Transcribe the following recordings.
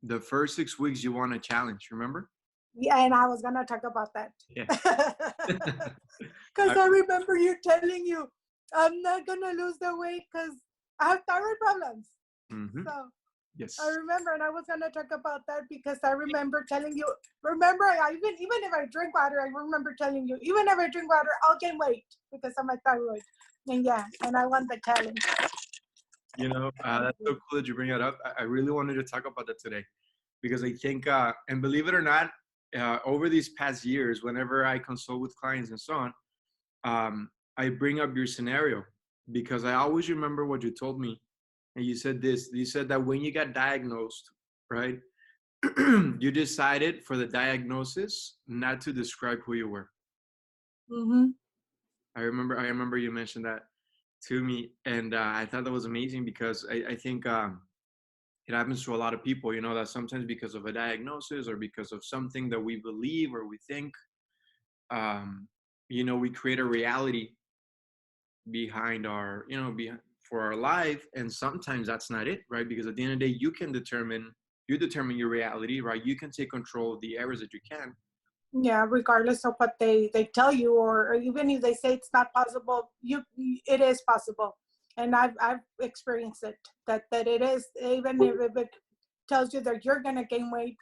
the first 6 weeks you want a challenge, remember? Yeah, and I was gonna talk about that. Yeah. Because I remember you telling you, I'm not gonna lose the weight because I have thyroid problems. Mm-hmm. So Yes. I remember, and I was gonna talk about that because I remember telling you. Remember, I even if I drink water, I remember telling you, even if I drink water, I'll gain weight because of my thyroid. And yeah, and I want the challenge. You know, that's so cool that you bring that up. I really wanted to talk about that today because I think, and believe it or not, over these past years, whenever I consult with clients and so on, I bring up your scenario because I always remember what you told me. And you said this, you said that when you got diagnosed, right, you decided for the diagnosis not to describe who you were. Mm-hmm. I remember you mentioned that to me. And I thought that was amazing because I think it happens to a lot of people, you know, that sometimes because of a diagnosis or because of something that we believe or we think, um, you know, we create a reality behind our, you know, for our life. And sometimes that's not it, right? Because at the end of the day, you determine your reality, right? You can take control of the areas that you can. Yeah, regardless of what they tell you, or even if they say it's not possible, it is possible. And I've experienced it, that it is, even if it tells you that you're gonna gain weight,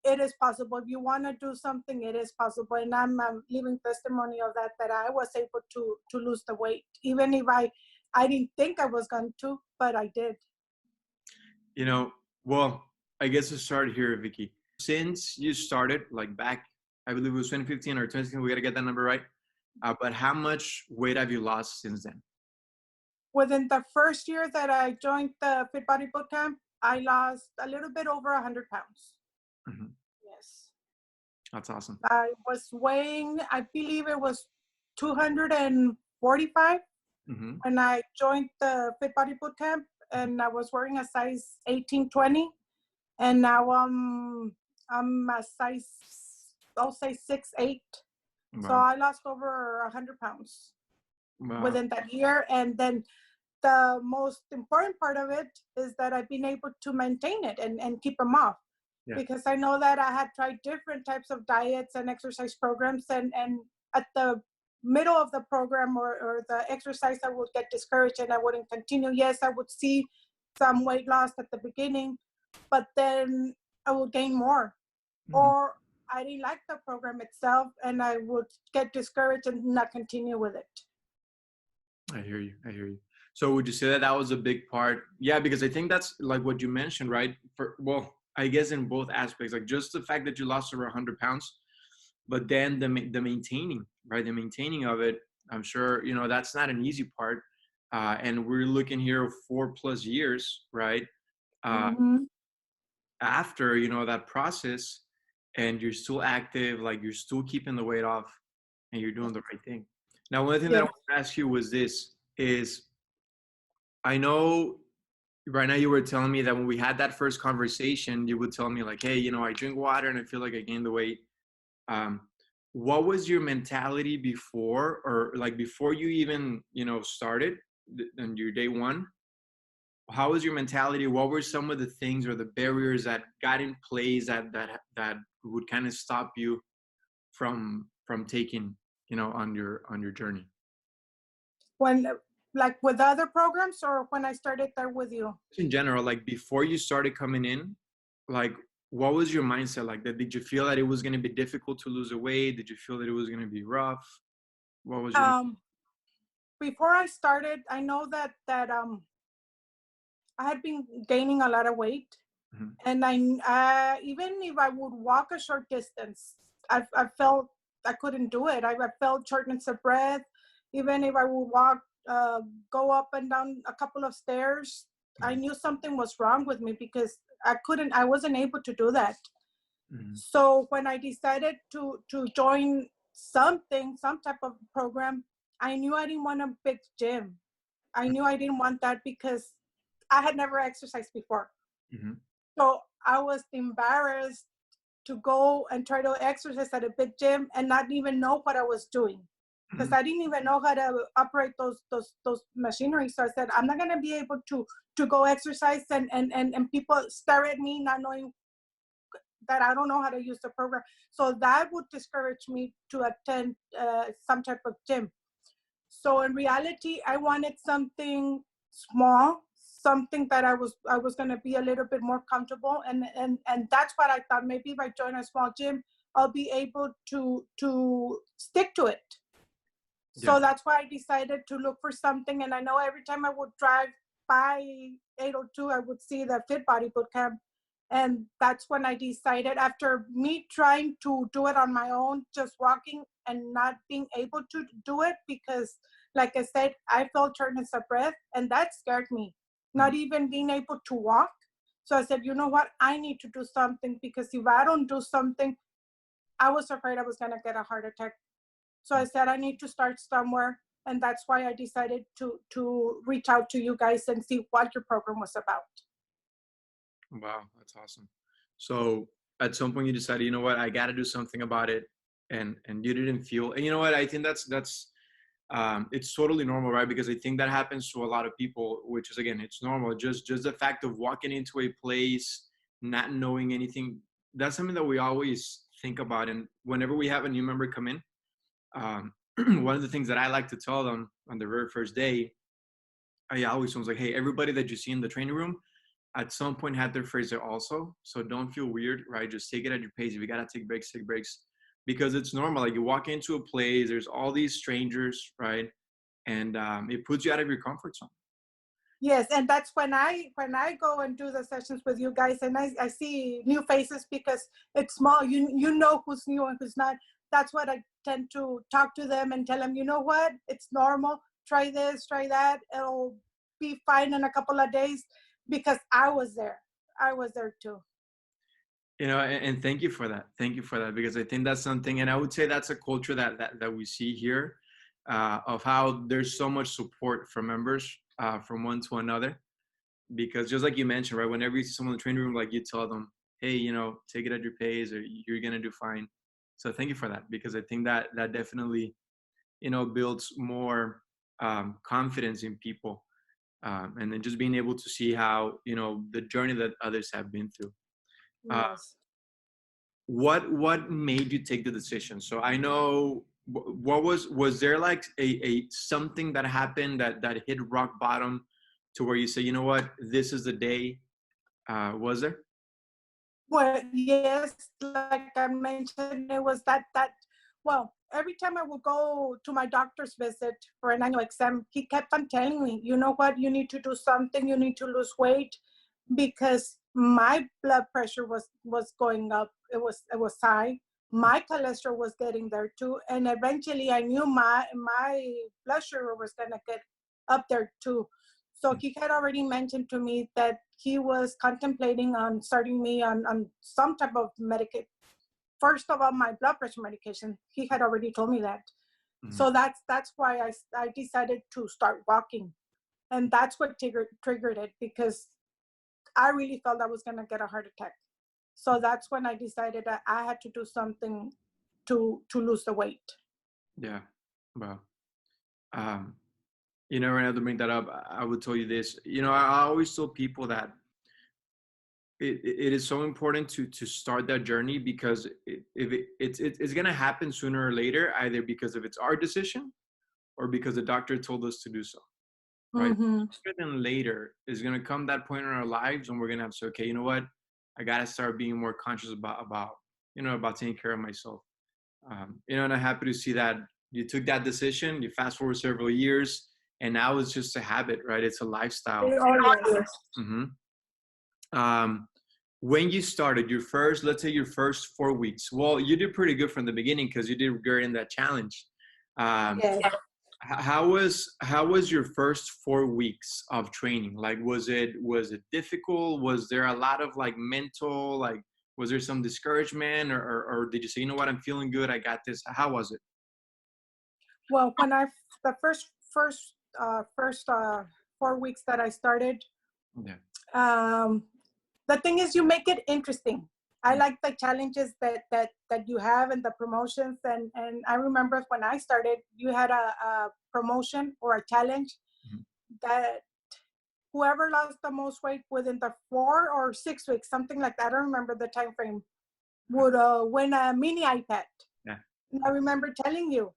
it is possible. If you want to do something, it is possible. And I'm living testimony of that I was able to lose the weight, even if I didn't think I was going to, but I did. You know, well, I guess to start here, Vicky, since you started like back, I believe it was 2015 or 2016, we got to get that number right. But how much weight have you lost since then? Within the first year that I joined the Fit Body Bootcamp, I lost a little bit over 100 pounds. Mm-hmm. Yes. That's awesome. I was weighing, I believe it was 245 when I joined the Fit Body Bootcamp, and I was wearing a size 18-20, and now I'm a size, I'll say 6'8". Wow. So I lost over 100 pounds within that year. And then the most important part of it is that I've been able to maintain it and keep them off. Yeah. Because I know that I had tried different types of diets and exercise programs, and at the middle of the program or the exercise, I would get discouraged and I wouldn't continue. Yes, I would see some weight loss at the beginning, but then I would gain more. Mm-hmm. Or I didn't like the program itself and I would get discouraged and not continue with it. I hear you. So would you say that that was a big part? Yeah, because I think that's like what you mentioned, right? Well, I guess in both aspects, like just the fact that you lost over 100 pounds, but then the maintaining, right? The maintaining of it, I'm sure, you know, that's not an easy part. And we're looking here 4+ years, right? After, you know, that process, and you're still active, like you're still keeping the weight off and you're doing the right thing. Now, one thing that I want to ask you was this is, I know right now you were telling me that when we had that first conversation, you would tell me like, hey, you know, I drink water and I feel like I gained the weight. What was your mentality before, or like before you even, you know, started on your day one? How was your mentality? What were some of the things or the barriers that got in place that would kind of stop you from taking, you know, on your journey? When, like with other programs, or when I started there with you? In general, like before you started coming in, like what was your mindset like? That did you feel that it was going to be difficult to lose the weight? Did you feel that it was going to be rough? What was your before I started, I know that I had been gaining a lot of weight. Mm-hmm. And I even if I would walk a short distance, I felt I couldn't do it. I felt shortness of breath. Even if I would walk, go up and down a couple of stairs, mm-hmm. I knew something was wrong with me because I wasn't able to do that. Mm-hmm. So when I decided to join some type of program, I knew I didn't want a big gym. I knew I didn't want that because I had never exercised before. Mm-hmm. So I was embarrassed to go and try to exercise at a big gym and not even know what I was doing, because mm-hmm. I didn't even know how to operate those machinery. So I said, I'm not going to be able to to go exercise, and people stare at me not knowing that I don't know how to use the program. So that would discourage me to attend some type of gym. So in reality, I wanted something small, something that I was going to be a little bit more comfortable, and that's what I thought. Maybe if I join a small gym, I'll be able to stick to it. Yeah. So that's why I decided to look for something. And I know every time I would drive by 802, I would see the Fit Body Bootcamp. And that's when I decided, after me trying to do it on my own, just walking and not being able to do it, because, like I said, I felt shortness of breath, and that scared me, not even being able to walk. So I said, you know what? I need to do something, because if I don't do something, I was afraid I was going to get a heart attack. So I said, I need to start somewhere. And that's why I decided to reach out to you guys and see what your program was about. Wow, that's awesome. So at some point you decided, you know what, I got to do something about it, and you didn't feel. And you know what, I think that's it's totally normal, right? Because I think that happens to a lot of people, which is, again, it's normal. Just the fact of walking into a place, not knowing anything, that's something that we always think about. And whenever we have a new member come in, one of the things that I like to tell them on the very first day, I always was like, hey, everybody that you see in the training room at some point had their first day also. So don't feel weird, right? Just take it at your pace. If you gotta take breaks, take breaks. Because it's normal. Like, you walk into a place, there's all these strangers, right? And it puts you out of your comfort zone. Yes, and that's when I go and do the sessions with you guys, and I see new faces, because it's small. You know who's new and who's not. That's what I tend to talk to them and tell them, you know what? It's normal. Try this, try that. It'll be fine in a couple of days, because I was there. I was there too. You know, and thank you for that. Thank you for that, because I think that's something, and I would say that's a culture that we see here, of how there's so much support from members, from one to another. Because just like you mentioned, right, whenever you see someone in the training room, like, you tell them, hey, you know, take it at your pace, or you're gonna do fine. So thank you for that, because I think that definitely, you know, builds more confidence in people, and then just being able to see how, you know, the journey that others have been through. uh, Yes. what made you take the decision? So I know, what was there like a something that happened that hit rock bottom, to where you say, you know what, this is the day? Was there? Well, yes, like I mentioned, it was well, every time I would go to my doctor's visit for an annual exam, he kept on telling me, you know what, you need to do something, you need to lose weight, because my blood pressure was going up. It was high. My cholesterol was getting there too. And eventually I knew my blood sugar was gonna get up there too. So he had already mentioned to me that he was contemplating on starting me on some type of medication. First of all, my blood pressure medication. He had already told me that. Mhm. So that's why I decided to start walking. And that's what triggered it, because I really felt I was going to get a heart attack. So that's when I decided that I had to do something to lose the weight. Yeah. Well, um, you know, right now, to bring that up, I would tell you this. You know, I always tell people that it is so important to start that journey, because it's going to happen sooner or later, either because of it's our decision, or because the doctor told us to do so, right? Mm-hmm. Sooner than later is going to come that point in our lives when we're going to have to say, okay, you know what, I got to start being more conscious about you know, about taking care of myself. You know, and I'm happy to see that you took that decision. You fast forward several years, and now it's just a habit, right? It's a lifestyle. Oh, yes. Hmm. um, when you started your first, let's say your first 4 weeks, well, you did pretty good from the beginning, because you did great in that challenge. um, Yes. how was your first 4 weeks of training? Like, was it difficult? Was there a lot of, like, mental, like, was there some discouragement, or did you say, you know what, I'm feeling good, I got this? How was it? Well, the first 4 weeks that I started, Yeah. um, the thing is, you make it interesting. I like the challenges that you have, and the promotions. And I remember when I started, you had a promotion or a challenge Mhm. that whoever lost the most weight within the 4 or 6 weeks, something like that, I don't remember the time frame, would win a mini iPad. Yeah. And I remember telling you,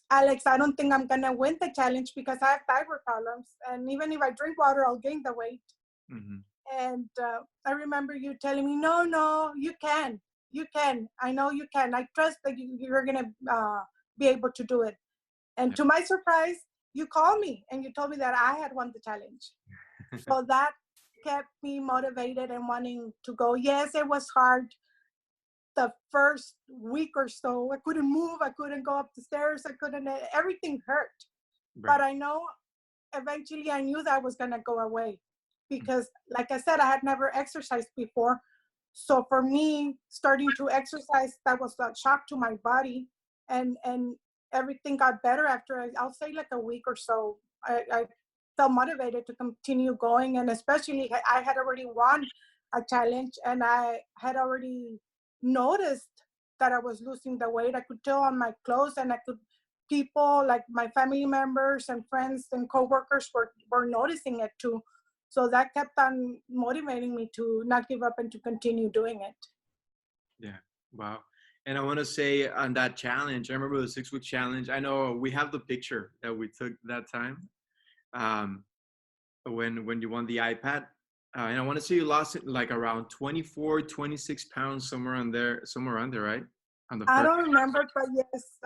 Alex, I don't think I'm gonna win the challenge because I have thyroid problems, and even if I drink water, I'll gain the weight. Mm-hmm. And I remember you telling me, no, no, you can. I know you can. I trust that you're gonna be able to do it. And Yeah. to my surprise, you called me and you told me that I had won the challenge. So that kept me motivated and wanting to go. Yes, it was hard the first week or so. I couldn't move. I couldn't go up the stairs. I couldn't, everything hurt. Right. But I know eventually I knew that was going to go away because, like I said, I had never exercised before. So for me, starting to exercise, that was a shock to my body. And everything got better after, I'll say, like a week or so. I felt motivated to continue going. And especially, I had already won a challenge and I had already noticed that I was losing the weight. I could tell on my clothes, and I could, people like my family members and friends and coworkers were noticing it too. So that kept on motivating me to not give up and to continue doing it. Yeah. Wow. And I want to say on that challenge, I remember the 6-week challenge. I know we have the picture that we took that time, um, when you won the iPad. And I want to say you lost it like around 24, 26 pounds, somewhere around there, right? On the I first. don't remember, but yes,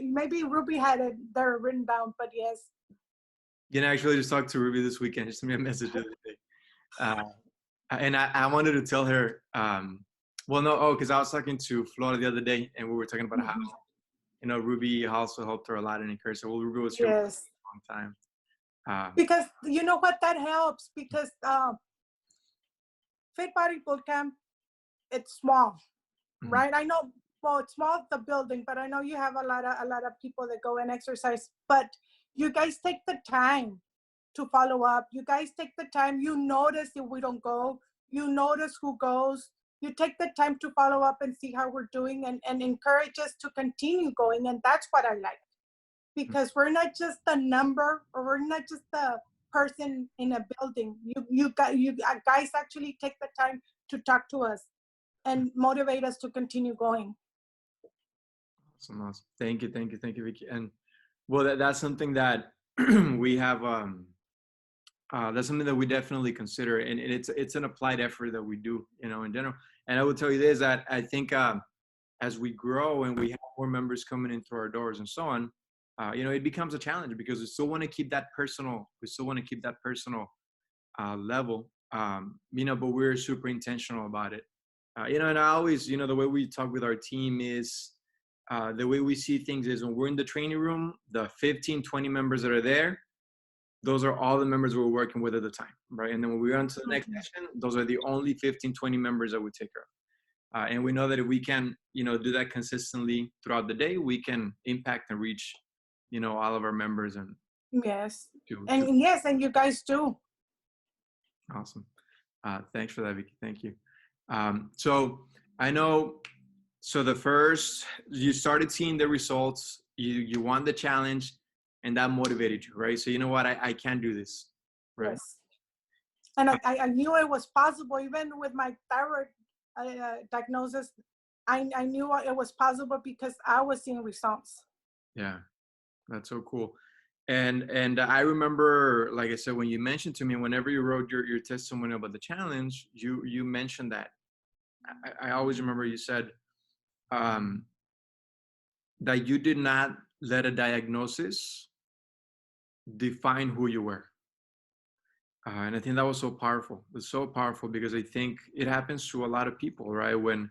maybe Ruby had it there written down, but yes. You know, actually just talked to Ruby this weekend. She sent me a message the other day. Uh, and I wanted to tell her, well, no, because I was talking to Flora the other day and we were talking about how, Ruby also helped her a lot and encouraged her. Well, Ruby was here for Yes, a long time. Um, because you know what, that helps because Fit Body Bootcamp, it's small, mhm, right? I know, well, it's small, the building, but I know you have a lot of people that go and exercise, but you guys take the time to follow up. You guys take the time. You notice if we don't go. You notice who goes. You take the time to follow up and see how we're doing, and encourage us to continue going. And that's what I like, because we're not just the number, or we're not just the person in a building. You guys actually take the time to talk to us and motivate us to continue going. awesome, awesome. Thank you, Vicky. And well, that's something that we have. That's something that we definitely consider, and it's an applied effort that we do, in general. And I will tell you this, that I think as we grow and we have more members coming in through our doors and so on, it becomes a challenge because we still want to keep that personal. We still want to keep that personal level, but we're super intentional about it. And I always, the way we talk with our team is, the way we see things is when we're in the training room, the 15, 20 members that are there, those are all the members we're working with at the time, right? And then when we go on to the next session, those are the only 15, 20 members that we take care of. And we know that if we can, do that consistently throughout the day, we can impact and reach, all of our members and Yes, to and yes, and you guys do. awesome. Thanks for that, Vicky. Thank you. So I know, so you started seeing the results, you won the challenge, and that motivated you, right? So you know what, I can do this, right? Yes. And I knew it was possible, even with my thyroid diagnosis. I knew it was possible because I was seeing results. Yeah, that's so cool. And I remember, like I said, when you mentioned to me, whenever you wrote your testimony about the challenge, you mentioned that. I always remember you said um, that you did not let a diagnosis define who you were. And I think that was so powerful. It's so powerful because I think it happens to a lot of people, right? When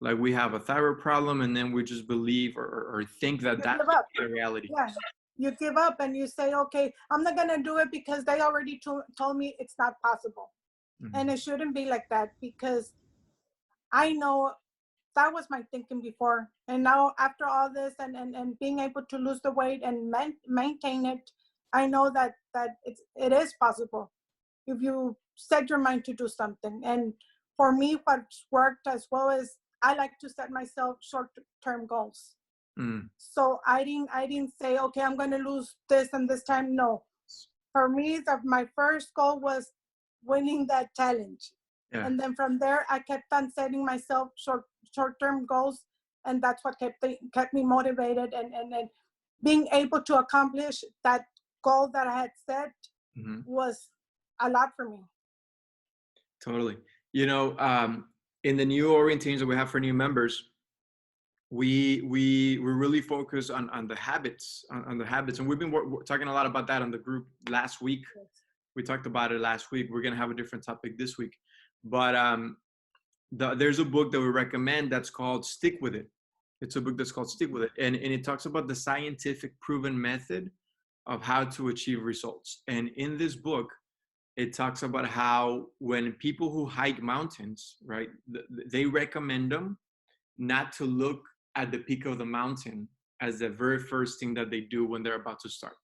like we have a thyroid problem and then we just believe or think that You that's give up. the reality. Yeah. You give up and you say, okay, I'm not going to do it because they already told me it's not possible. Mm-hmm. And it shouldn't be like that, because I know that was my thinking before. And now after all this and being able to lose the weight and maintain it, I know that it is possible if you set your mind to do something. And for me, what's worked as well is I like to set myself short-term goals. Mm. So I didn't say, okay, I'm going to lose this and this time. No, for me, my first goal was winning that challenge. Yeah. And then from there, I kept on setting myself short-term goals. And that's what kept me motivated and being able to accomplish that goal that I had set was a lot for me. Totally. You know, in the new orientations that we have for new members, we're really focused on the habits, on the habits, and we've been talking a lot about that on the group last week. Yes. We talked about it last week. We're gonna have a different topic this week, but there's a book that we recommend that's called Stick With It. It's a book that's called Stick With It, and it talks about the scientific proven method of how to achieve results. And in this book, it talks about how when people who hike mountains, right, they recommend them not to look at the peak of the mountain as the very first thing that they do when they're about to start.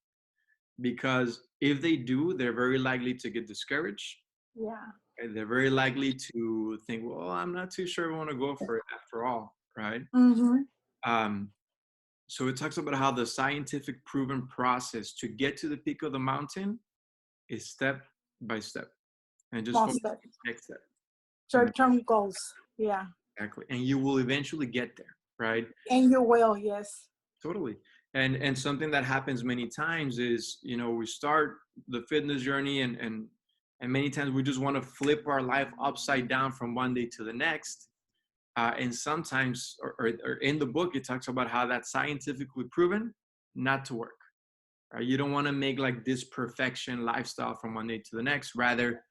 Because if they do, they're very likely to get discouraged. Yeah. And they're very likely to think, well, I'm not too sure I want to go for it after all, right? So it talks about how the scientific proven process to get to the peak of the mountain is step by step. And just focus on the next step. Short-term goals. Yeah. Exactly. And you will eventually get there, right? And you will, yes. Totally. And something that happens many times is, you know, we start the fitness journey and many times we just want to flip our life upside down from one day to the next. And sometimes, or in the book, it talks about how that's scientifically proven not to work. Right? You don't want to make like this perfection lifestyle from one day to the next. Rather,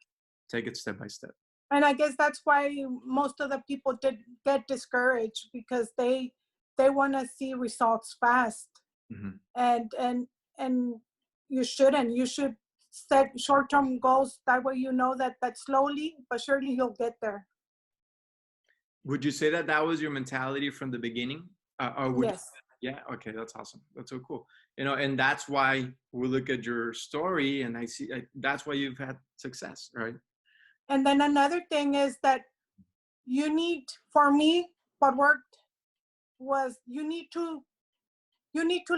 take it step by step. And I guess that's why most of the people did get discouraged, because they want to see results fast. And you shouldn't. You should set short-term goals. That way you know that slowly but surely you'll get there. Would you say that that was your mentality from the beginning? Or would Yes. Yeah. Okay. That's awesome. That's so cool. You know, and that's why we look at your story and I see that's why you've had success, right? And then another thing is that for me, what worked was you need to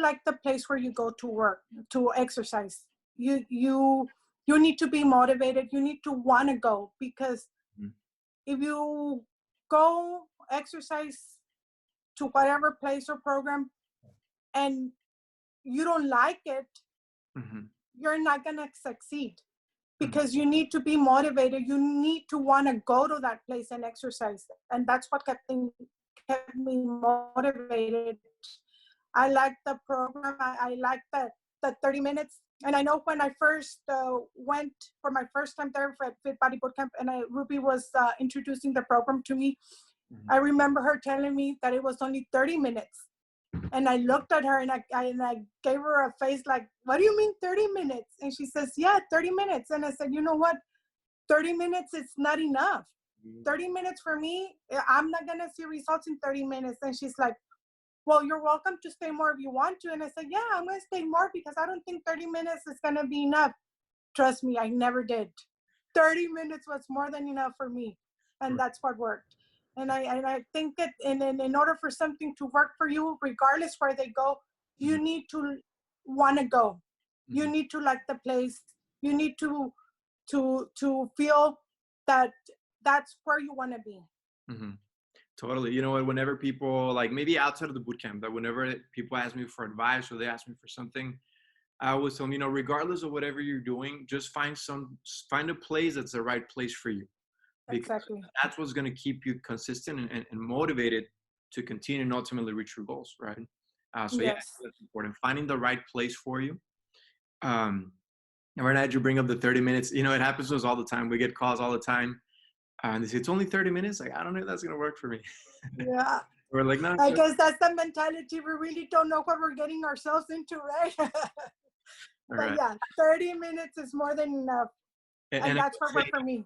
like the place where you go to work, to exercise. You need to be motivated. You need to want to go, because if you go exercise to whatever place or program and you don't like it, you're not going to succeed, because you need to be motivated. You need to want to go to that place and exercise. And that's what kept me motivated. I like the program. I like the 30 minutes. And I know when I first went for my first time there for Fit Body Bootcamp, and Ruby was introducing the program to me, I remember her telling me that it was only 30 minutes. And I looked at her and I gave her a face like, what do you mean 30 minutes? And she says, yeah, 30 minutes. And I said, you know what? 30 minutes is not enough. 30 minutes for me, I'm not going to see results in 30 minutes. And she's like, well, you're welcome to stay more if you want to. And I said, yeah, I'm going to stay more, because I don't think 30 minutes is going to be enough. Trust me, I never did. 30 minutes was more than enough for me. And that's what worked. And I think that in order for something to work for you, regardless where they go, you need to want to go. You need to like the place. You need to feel that that's where you want to be. Totally. You know what? Whenever people, like maybe outside of the boot camp, that whenever people ask me for advice or they ask me for something, I always tell them, you know, regardless of whatever you're doing, just find a place that's the right place for you. Because exactly. That's what's going to keep you consistent and motivated to continue and ultimately reach your goals, right? So yes. Yeah, that's important. Finding the right place for you. And right now, you bring up the 30 minutes. You know, it happens to us all the time. We get calls all the time. And they say, it's only 30 minutes. Like, I don't know if that's going to work for me. Yeah. We're like, no. I guess that's the mentality. We really don't know what we're getting ourselves into, right? But yeah, 30 minutes is more than enough. And that's what worked for me.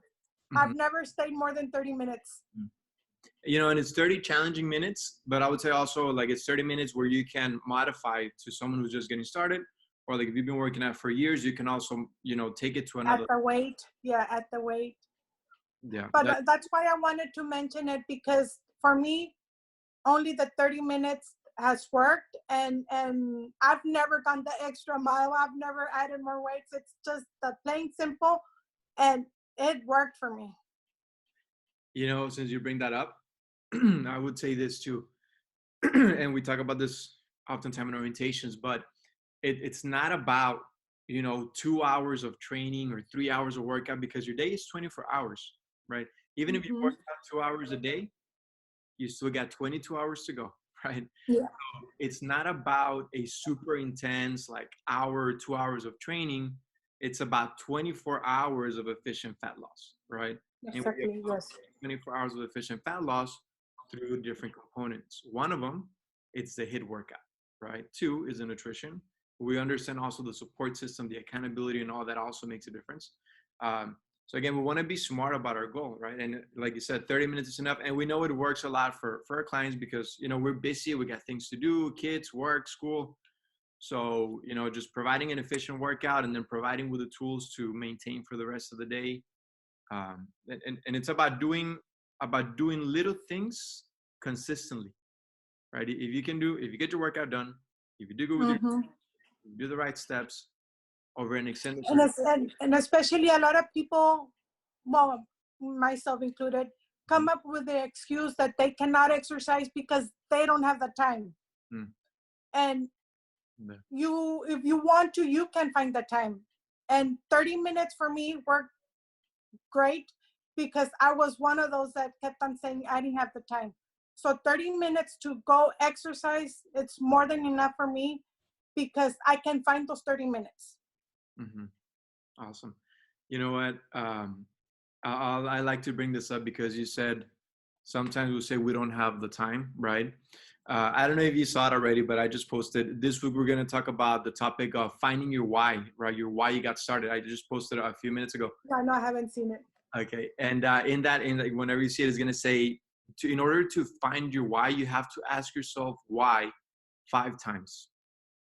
I've never stayed more than 30 minutes. You know, and it's 30 challenging minutes, but I would say also like it's 30 minutes where you can modify to someone who's just getting started, or like if you've been working out for years, you can also, you know, take it to another. At the weight. Yeah, at the weight. Yeah. But that's why I wanted to mention it, because for me, only the 30 minutes has worked, and I've never gone the extra mile. I've never added more weights. It's just the plain simple, and it worked for me. You know, since you bring that up, I would say this too. And we talk about this oftentimes in orientations, but it's not about, you know, 2 hours of training or 3 hours of workout, because your day is 24 hours, right? Even if you Mm-hmm. work out 2 hours a day, you still got 22 hours to go, right? Yeah, It's not about a super intense like hour, 2 hours of training. It's about 24 hours of efficient fat loss, right? And we exactly. Yes. 24 hours of efficient fat loss through different components. One of them, it's the HIIT workout, right? Two is the nutrition. We understand also the support system, the accountability, and all that also makes a difference. So again, we want to be smart about our goal, right? And like you said, 30 minutes is enough. And we know it works a lot for our clients because, you know, we're busy, we got things to do, kids, work, school. So, you know, just providing an efficient workout and then providing with the tools to maintain for the rest of the day. And it's about doing little things consistently, right? If you get your workout done, if you do go with your, Mm-hmm. you do the right steps over an extended And, period. and especially a lot of people, well, myself included, come up with the excuse that they cannot exercise because they don't have the time. Mm. And Yeah. you, if you want to, you can find the time. And 30 minutes for me worked great, because I was one of those that kept on saying I didn't have the time. So 30 minutes to go exercise, it's more than enough for me, because I can find those 30 minutes. Mm-hmm. Awesome. You know what? I like to bring this up because you said sometimes we say we don't have the time, right? I don't know if you saw it already, but I just posted this week. We're going to talk about the topic of finding your why, right? Your why you got started. I just posted it a few minutes ago. I know I haven't seen it. Okay, and whenever you see it, it's going to say, in order to find your why, you have to ask yourself why 5 times.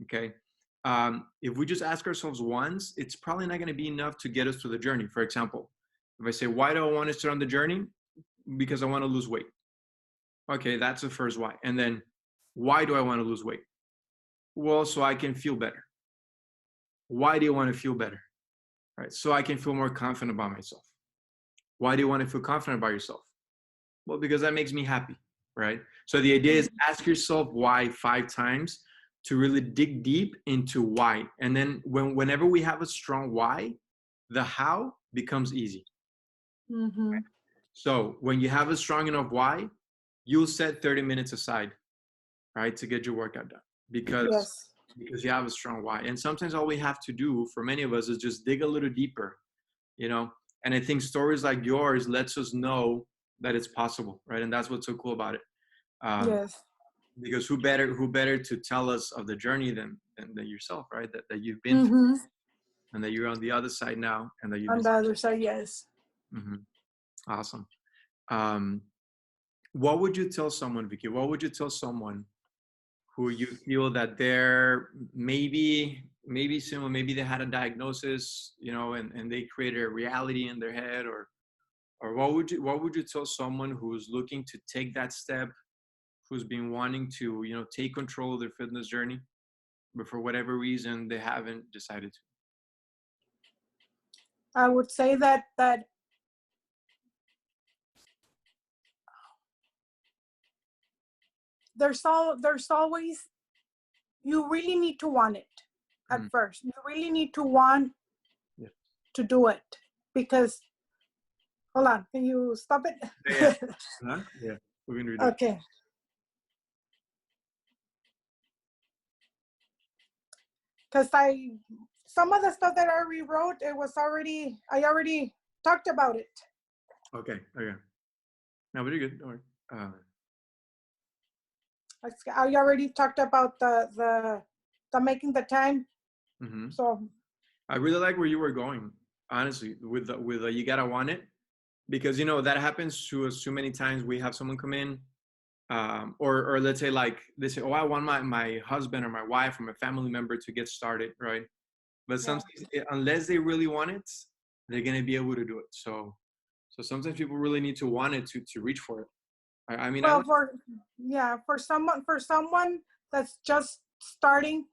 Okay. If we just ask ourselves once, it's probably not going to be enough to get us through the journey. For example, if I say, why do I want to start on the journey? Because I want to lose weight. Okay, that's the first why. And then, why do I want to lose weight? Well, so I can feel better. Why do you want to feel better? Right. So I can feel more confident about myself. Why do you want to feel confident about yourself? Well, because that makes me happy. Right. So the idea is ask yourself why 5 times to really dig deep into why. And then whenever we have a strong why, the how becomes easy. Mm-hmm. So when you have a strong enough why, you'll set 30 minutes aside, right, to get your workout done because Yes. you have a strong why. And sometimes all we have to do for many of us is just dig a little deeper, you know. And I think stories like yours lets us know that it's possible, right? And that's what's so cool about it. Yes. Because who better to tell us of the journey than yourself, right? That you've been through Mm-hmm. and that you're on the other side now and that you've On been. the other side, yes. Mm-hmm. Awesome. Um, what would you tell someone, Vicky? What would you tell someone who you feel that they're maybe similar, maybe they had a diagnosis, you know, and they created a reality in their head, or what would you tell someone who's looking to take that step, who's been wanting to, you know, take control of their fitness journey, but for whatever reason they haven't decided to? I would say that there's always, you really need to want it at Mm. first. You really need to want Yeah. to do it, because, hold on, can you stop Yeah. it? Huh? Yeah. We're gonna redo it. Okay. Because some of the stuff that I rewrote, I already talked about it. Okay. Okay. No, but you're good. Don't worry. I already talked about the making the time. Mm-hmm. So I really like where you were going, honestly, with you gotta want it, because you know that happens to us too many times. We have someone come in, or let's say like they say, oh, I want my husband or my wife or my family member to get started, right? But yeah. sometimes unless they really want it, they're gonna be able to do it. So sometimes people really need to want it to reach for it. I mean, I Well, don't. for someone that's just starting,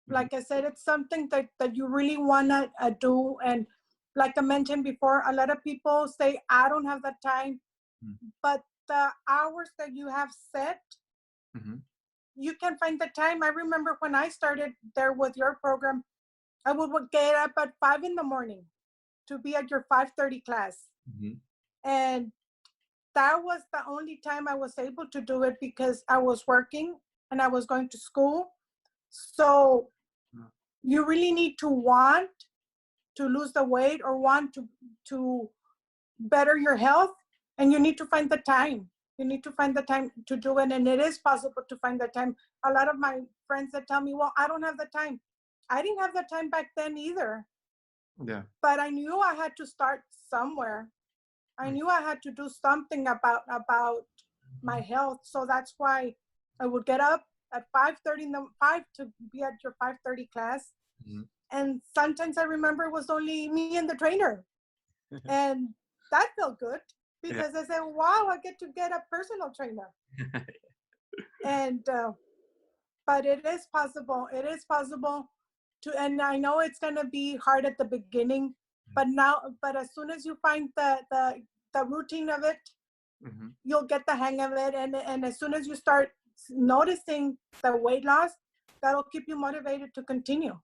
Mm-hmm. like I said, it's something that you really want to do. And like I mentioned before, a lot of people say, I don't have the time, but the hours that you have set, Mm-hmm. you can find the time. I remember when I started there with your program, I would get up at 5 in the morning to be at your 5:30 class. Mm-hmm. And that was the only time I was able to do it because I was working and I was going to school. So you really need to want to lose the weight or want to better your health, and you need to find the time. You need to find the time to do it, and it is possible to find the time. A lot of my friends that tell me, well, I don't have the time. I didn't have the time back then either, Yeah. but I knew I had to start somewhere. I knew I had to do something about my health. So that's why I would get up at 5:30 in the 5 to be at your 5:30 class. Mm-hmm. And sometimes I remember it was only me and the trainer. And that felt good Yeah. because I said, wow, I get to get a personal trainer. And but it is possible. It is possible to, and I know it's going to be hard at the beginning, but as soon as you find the routine of it, Mm-hmm. you'll get the hang of it. And as soon as you start noticing the weight loss, that'll keep you motivated to continue.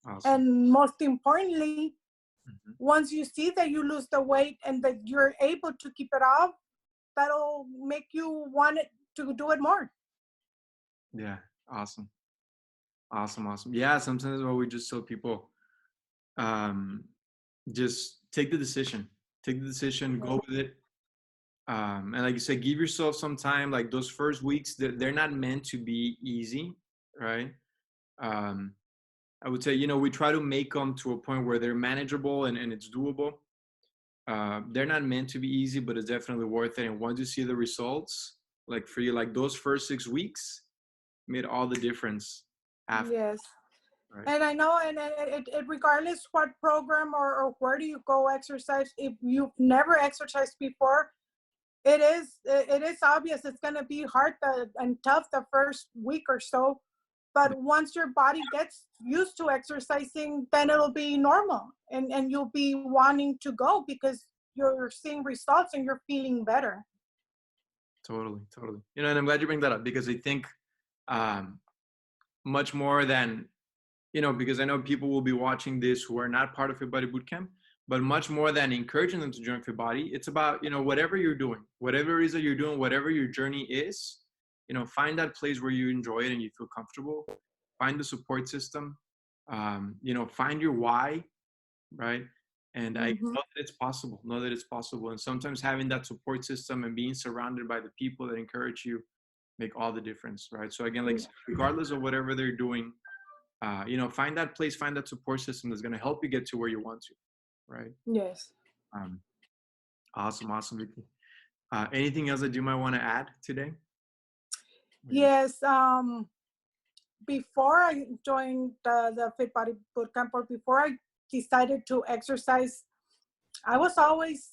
Awesome. And most importantly, Mm-hmm. once you see that you lose the weight and that you're able to keep it off, that'll make you want it to do it more. Yeah. Awesome. Awesome. Awesome. Yeah. Sometimes what we just tell people, um, just take the decision. Take the decision. Yeah. Go with it. And like you said, give yourself some time. Like those first weeks, they're not meant to be easy, right? Um, I would say, we try to make them to a point where they're manageable and it's doable. They're not meant to be easy, but it's definitely worth it. And once you see the results, like for you, like those first 6 weeks made all the difference after, Yes. right? And I know, and it regardless what program or where do you go exercise, if you've never exercised before, it is obvious it's going to be hard and tough the first week or so. But once your body gets used to exercising, then it'll be normal, and you'll be wanting to go because you're seeing results and you're feeling better. Totally, totally. And I'm glad you bring that up because I think um, much more than because I know people will be watching this who are not part of Fit Body Bootcamp, but much more than encouraging them to join Fit Body, it's about, whatever you're doing, whatever it is that you're doing, whatever your journey is, find that place where you enjoy it and you feel comfortable. Find the support system, find your why, right? And I Mm-hmm. know that it's possible, know that it's possible. And sometimes having that support system and being surrounded by the people that encourage you make all the difference, right? So again, like regardless of whatever they're doing, find that place, find that support system that's going to help you get to where you want to, right? Yes. Um, awesome, awesome, Vicky. Anything else that you might want to add today? Yes. Before I joined the Fit Body Bootcamp, or before I decided to exercise, I was always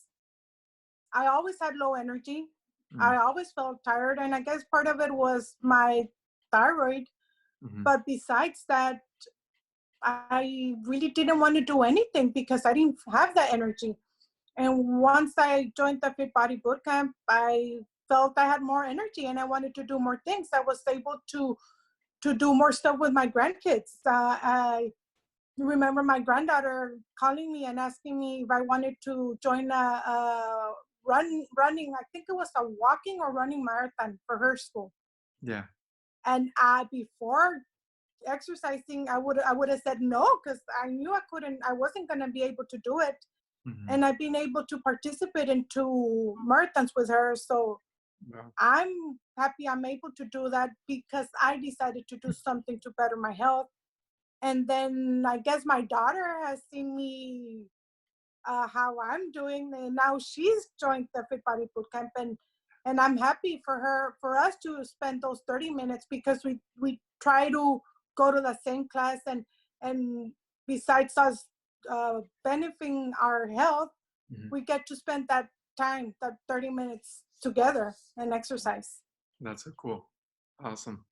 I always had low energy. Mm-hmm. I always felt tired, and I guess part of it was my thyroid. Mm-hmm. But besides that, I really didn't want to do anything because I didn't have that energy. And once I joined the Fit Body Bootcamp, I felt I had more energy and I wanted to do more things. I was able to do more stuff with my grandkids. I remember my granddaughter calling me and asking me if I wanted to join a running. I think it was a walking or running marathon for her school. Yeah. And before exercising, I would have said no because I knew I wasn't going to be able to do it. Mm-hmm. And I've been able to participate in 2 marathons with her. So Wow. I'm happy I'm able to do that because I decided to do something to better my health. And then I guess my daughter has seen me how I'm doing, and now she's joined the Fit Body Bootcamp, and I'm happy for us to spend those 30 minutes because we try to go to the same class, and besides us benefiting our health, Mm-hmm. we get to spend that time, that 30 minutes together and exercise. That's so cool. Awesome.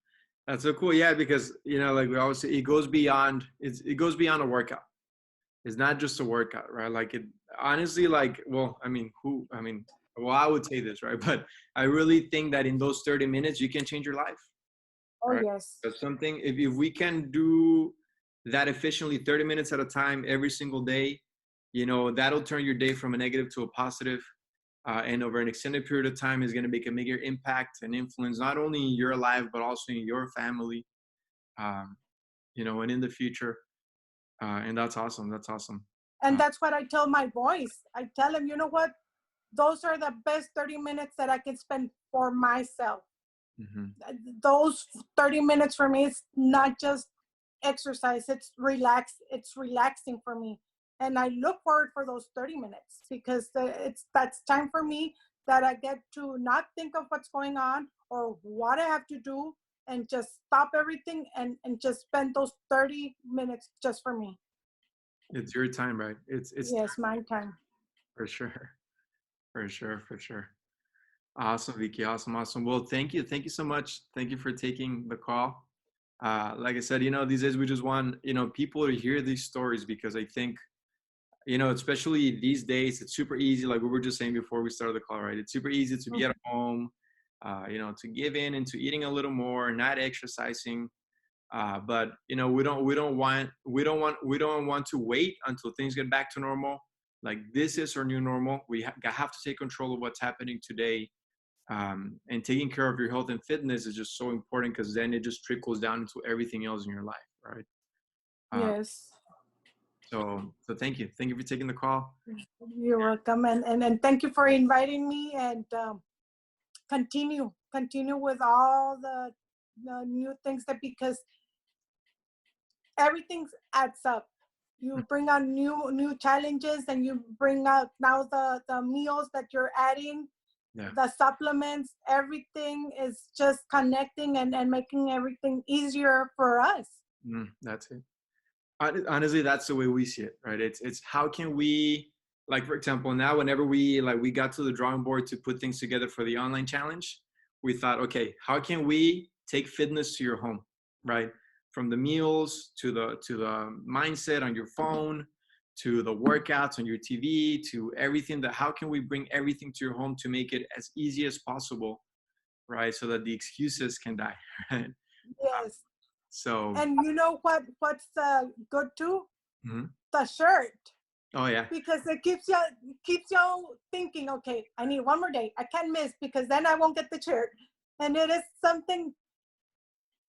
That's so cool. Yeah, because like we always say, it goes beyond a workout. It's not just a workout, right? Like it honestly, like, well, well, I would say this, right? But I really think that in those 30 minutes, you can change your life, Oh, right? yes. That's something, if we can do that efficiently 30 minutes at a time every single day, that'll turn your day from a negative to a positive. And over an extended period of time is going to make a bigger impact and influence, not only in your life, but also in your family, um, and in the future. And that's awesome. That's awesome. And Uh, that's what I tell my boys. I tell them, you know what? Those are the best 30 minutes that I can spend for myself. mhm. Those 30 minutes for me is not just exercise, it's relaxing for me. And I look forward for those 30 minutes because that's time for me that I get to not think of what's going on or what I have to do and just stop everything and just spend those 30 minutes just for me. It's your time, right? It's Yes, my time. for sure, for sure, for sure. Awesome, Vicky. Awesome, awesome. Well, thank you so much. Thank you for taking the call. Like I said, these days we just want people to hear these stories because I think especially these days, it's super easy. Like we were just saying before we started the call, right? It's super easy to be at home, to give in into eating a little more, not exercising. But we don't want to wait until things get back to normal. Like this is our new normal. We have to take control of what's happening today. And taking care of your health and fitness is just so important because then it just trickles down into everything else in your life, right? Uh, Yes. so thank you for taking the call. You're welcome. And thank you for inviting me and continue with all the new things that because everything adds up. You bring on new challenges and you bring out now the meals that you're adding, Yeah. the supplements, everything is just connecting and making everything easier for us. That's it. Honestly, that's the way we see it, right? It's how can we, like, for example, now whenever we got to the drawing board to put things together for the online challenge, we thought, okay, how can we take fitness to your home, right? From the meals to the mindset on your phone, to the workouts on your TV, to everything, that how can we bring everything to your home to make it as easy as possible, right? So that the excuses can die, right? Yes. So, And you know what's good too? mhm. The shirt. Oh yeah. Because it keeps you thinking, okay, I need one more day. I can't miss because then I won't get the shirt. And it is something,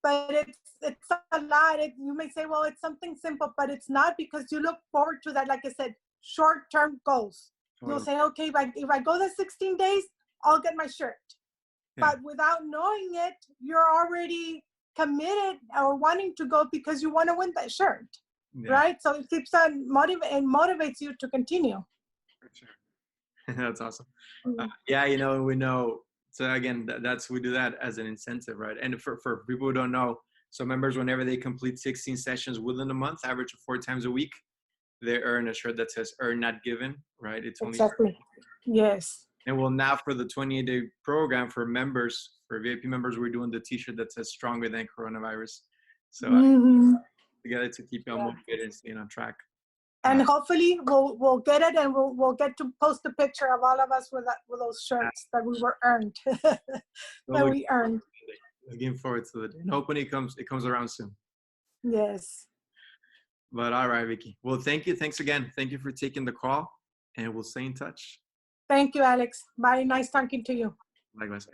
but it's a lot. You may say, well, it's something simple, but it's not because you look forward to that. Like I said, short-term goals. You'll Totally. say, okay, if I go the 16 days, I'll get my shirt. Yeah. But without knowing it, you're already committed or wanting to go because you want to win that shirt, Yeah. right? So it keeps on motivates you to continue. For sure. That's awesome. Mm. Yeah, we know. So again, that's we do that as an incentive, right? And for people who don't know, so members, whenever they complete 16 sessions within a month, average of 4 times a week, they earn a shirt that says "Earn Not Given," right? It's only. Exactly. Yes. And well, now for the 28-day program for members, for VIP members, we're doing the T-shirt that says "Stronger Than Coronavirus." So Hmm. together to keep you all Yeah. motivated and staying on track. And hopefully we'll get it and we'll get to post a picture of all of us with those shirts that we were earned that Totally we earned. looking forward to the day. And hoping it comes around soon. Yes. But all right, Vicky. Well, thank you. Thanks again. Thank you for taking the call, and we'll stay in touch. Thank you, Alex. Bye. Nice talking to you. Likewise.